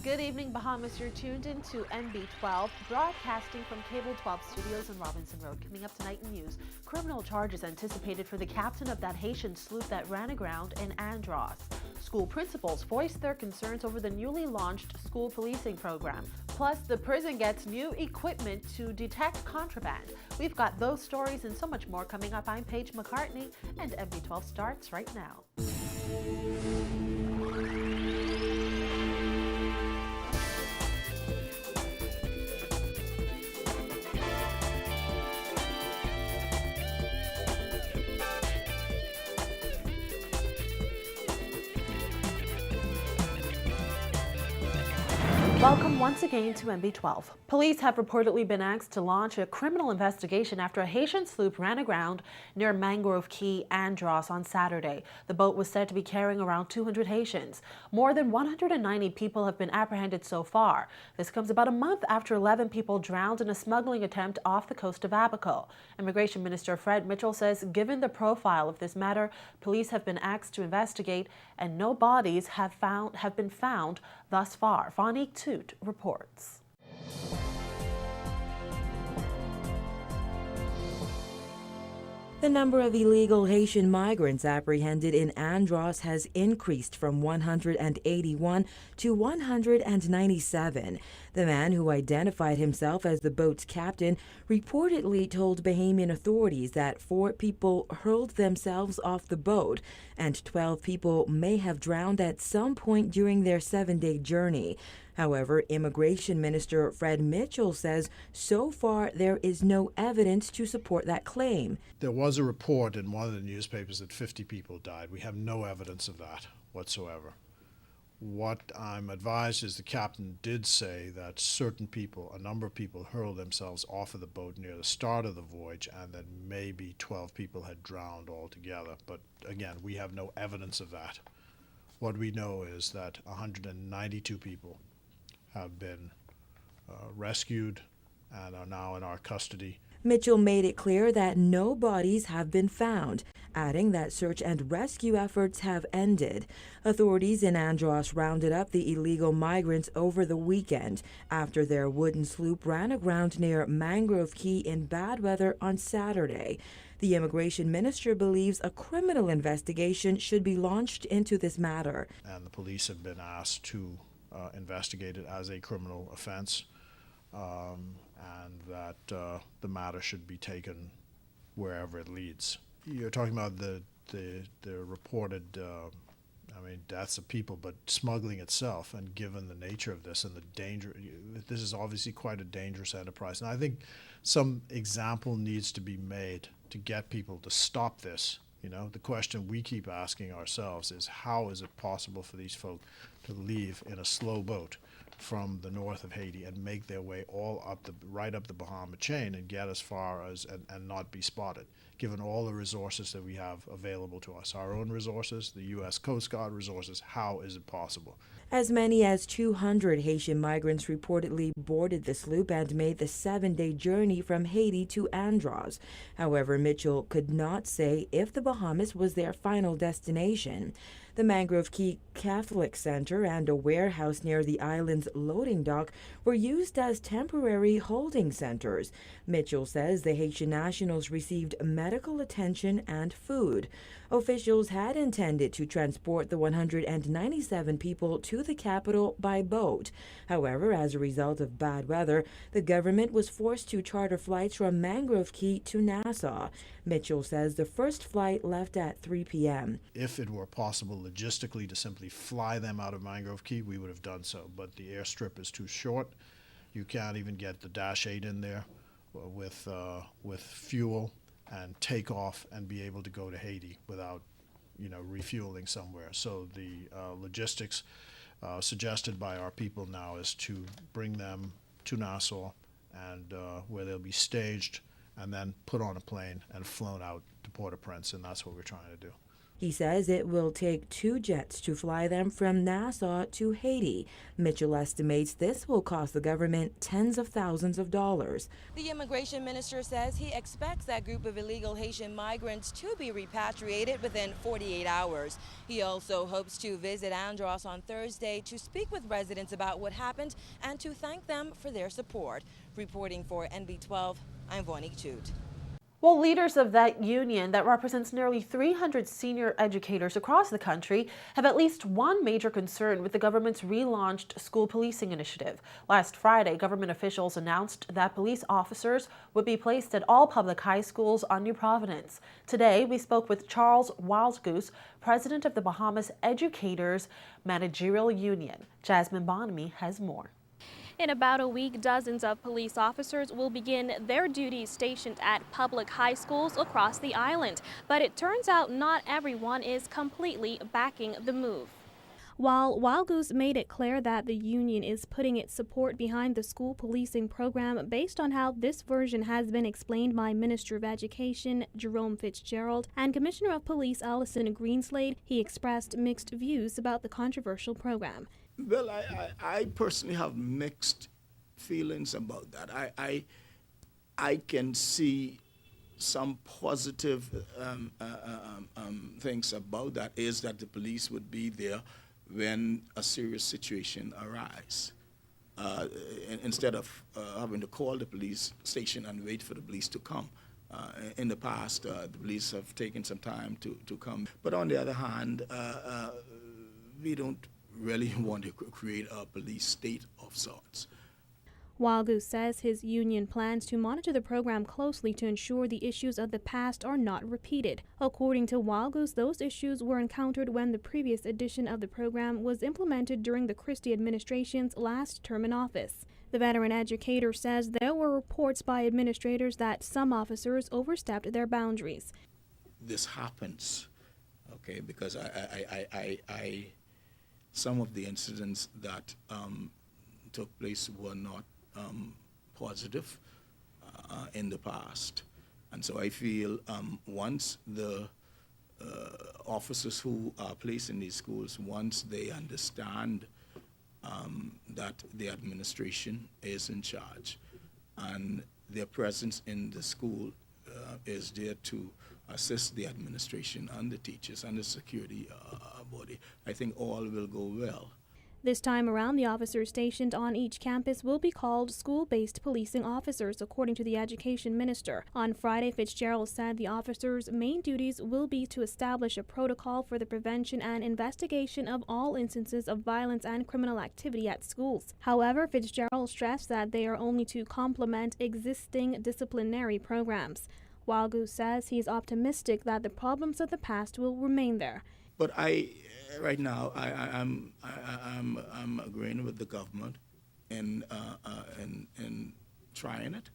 Good evening, Bahamas. You're tuned into NB12, broadcasting from Cable 12 Studios on Robinson Road. Coming up tonight in news, criminal charges anticipated for the captain of that Haitian sloop that ran aground in Andros. School principals voiced their concerns over the newly launched school policing program. Plus, the prison gets new equipment to detect contraband. We've got those stories and so much more coming up. I'm Paige McCartney, and NB12 starts right now. Welcome once again to NB12. Police have reportedly been asked to launch a criminal investigation after a Haitian sloop ran aground near Mangrove Key, Andros on Saturday. The boat was said to be carrying around 200 Haitians. More than 190 people have been apprehended so far. This comes about a month after 11 people drowned in a smuggling attempt off the coast of Abaco. Immigration Minister Fred Mitchell says given the profile of this matter, police have been asked to investigate and no bodies have been found thus far. Vonique Toot reports. The number of illegal Haitian migrants apprehended in Andros has increased from 181 to 197. The man, who identified himself as the boat's captain, reportedly told Bahamian authorities that 4 people hurled themselves off the boat and 12 people may have drowned at some point during their 7-day journey. However, Immigration Minister Fred Mitchell says so far there is no evidence to support that claim. There was a report in one of the newspapers that 50 people died. We have no evidence of that whatsoever. What I'm advised is the captain did say that certain people, a number of people, hurled themselves off of the boat near the start of the voyage and that maybe 12 people had drowned altogether. But again, we have no evidence of that. What we know is that 192 people have been rescued and are now in our custody. Mitchell made it clear that no bodies have been found, adding that search and rescue efforts have ended. Authorities in Andros rounded up the illegal migrants over the weekend after their wooden sloop ran aground near Mangrove Key in bad weather on Saturday. The immigration minister believes a criminal investigation should be launched into this matter. And the police have been asked to investigate it as a criminal offense, and that the matter should be taken wherever it leads. You're talking about the reported, deaths of people, but smuggling itself, and given the nature of this and the danger, this is obviously quite a dangerous enterprise. And I think some example needs to be made to get people to stop this. You know, the question we keep asking ourselves is, how is it possible for these folk to leave in a slow boat from the north of Haiti and make their way all up right up the Bahama chain and get as far as and not be spotted, given all the resources that we have available to us, our own resources, the U.S. Coast Guard resources? How is it possible? As many as 200 Haitian migrants reportedly boarded the sloop and made the 7-day journey from Haiti to Andros. However, Mitchell could not say if the Bahamas was their final destination. The Mangrove Key Catholic Center and a warehouse near the island's loading dock were used as temporary holding centers. Mitchell says the Haitian nationals received medical attention and food. Officials had intended to transport the 197 people to the capital by boat. However, as a result of bad weather, the government was forced to charter flights from Mangrove Key to Nassau. Mitchell says the first flight left at 3 p.m. If it were possible logistically to simply fly them out of Mangrove Key, we would have done so, but the airstrip is too short. You can't even get the Dash 8 in there with fuel and take off and be able to go to Haiti without, refueling somewhere. So the logistics suggested by our people now is to bring them to Nassau, and where they'll be staged and then put on a plane and flown out to Port-au-Prince, and that's what we're trying to do. He says it will take 2 jets to fly them from Nassau to Haiti. Mitchell estimates this will cost the government tens of thousands of dollars. The immigration minister says he expects that group of illegal Haitian migrants to be repatriated within 48 hours. He also hopes to visit Andros on Thursday to speak with residents about what happened and to thank them for their support. Reporting for NB12, I'm Vonique Chute. Well, leaders of that union that represents nearly 300 senior educators across the country have at least one major concern with the government's relaunched school policing initiative. Last Friday, government officials announced that police officers would be placed at all public high schools on New Providence. Today, we spoke with Charles Wildgoose, president of the Bahamas Educators Managerial Union. Jasmine Bonamy has more. In about a week, dozens of police officers will begin their duties stationed at public high schools across the island. But it turns out not everyone is completely backing the move. While Wildgoose made it clear that the union is putting its support behind the school policing program based on how this version has been explained by Minister of Education Jerome Fitzgerald and Commissioner of Police Allison Greenslade, he expressed mixed views about the controversial program. Well, I personally have mixed feelings about that. I can see some positive things about that, is that the police would be there when a serious situation arises. Instead of having to call the police station and wait for the police to come. In the past, the police have taken some time to come. But on the other hand, we don't really want to create a police state of sorts. Wildgoose says his union plans to monitor the program closely to ensure the issues of the past are not repeated. According to Wildgoose, those issues were encountered when the previous edition of the program was implemented during the Christie administration's last term in office. The veteran educator says there were reports by administrators that some officers overstepped their boundaries. This happens, okay, because some of the incidents that took place were not positive in the past. And so I feel once the officers who are placed in these schools, once they understand that the administration is in charge and their presence in the school is there to assist the administration and the teachers and the security body, I think all will go well. This time around, the officers stationed on each campus will be called school-based policing officers, according to the education minister. On Friday, Fitzgerald said the officers' main duties will be to establish a protocol for the prevention and investigation of all instances of violence and criminal activity at schools. However, Fitzgerald stressed that they are only to complement existing disciplinary programs. Wildgoose says he is optimistic that the problems of the past will remain there. But right now, I'm agreeing with the government in trying it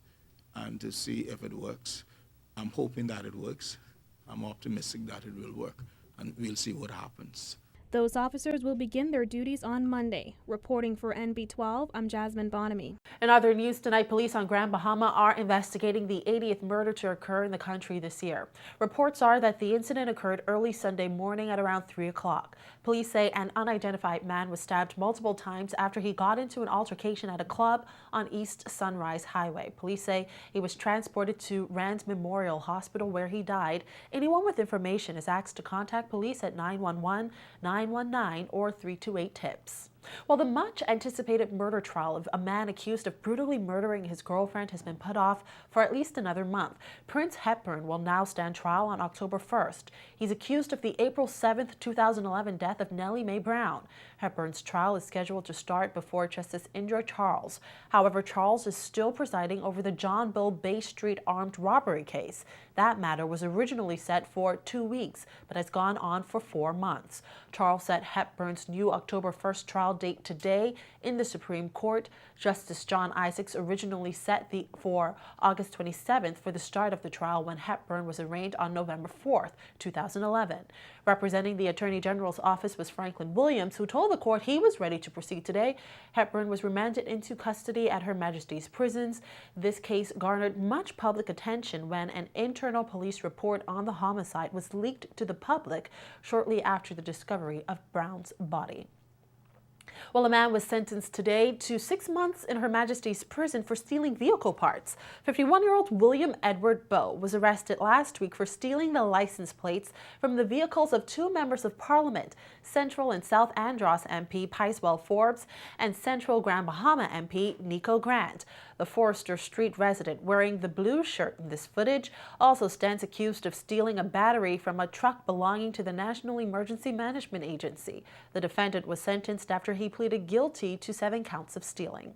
and to see if it works. I'm hoping that it works. I'm optimistic that it will work, and we'll see what happens. Those officers will begin their duties on Monday. Reporting for NB12, I'm Jasmine Bonamy. In other news tonight, police on Grand Bahama are investigating the 80th murder to occur in the country this year. Reports are that the incident occurred early Sunday morning at around 3 o'clock. Police say an unidentified man was stabbed multiple times after he got into an altercation at a club on East Sunrise Highway. Police say he was transported to Rand Memorial Hospital where he died. Anyone with information is asked to contact police at 911, 919, or 328-TIPS. Well, the much-anticipated murder trial of a man accused of brutally murdering his girlfriend has been put off for at least another month. Prince Hepburn will now stand trial on October 1st. He's accused of the April 7th, 2011 death of Nellie Mae Brown. Hepburn's trial is scheduled to start before Justice Indra Charles. However, Charles is still presiding over the John Bill Bay Street armed robbery case. That matter was originally set for 2 weeks, but has gone on for 4 months. Charles set Hepburn's new October 1st trial trial date today in the Supreme Court. Justice John Isaacs originally set for August 27th for the start of the trial when Hepburn was arraigned on November 4th, 2011. Representing the Attorney General's office was Franklin Williams, who told the court he was ready to proceed today. Hepburn was remanded into custody at Her Majesty's prisons. This case garnered much public attention when an internal police report on the homicide was leaked to the public shortly after the discovery of Brown's body. Well, a man was sentenced today to 6 months in Her Majesty's prison for stealing vehicle parts. 51-year-old William Edward Bowe was arrested last week for stealing the license plates from the vehicles of 2 members of Parliament, Central and South Andros MP Picewell Forbes and Central Grand Bahama MP Nico Grant. The Forester Street resident wearing the blue shirt in this footage also stands accused of stealing a battery from a truck belonging to the National Emergency Management Agency. The defendant was sentenced after he pleaded guilty to 7 counts of stealing.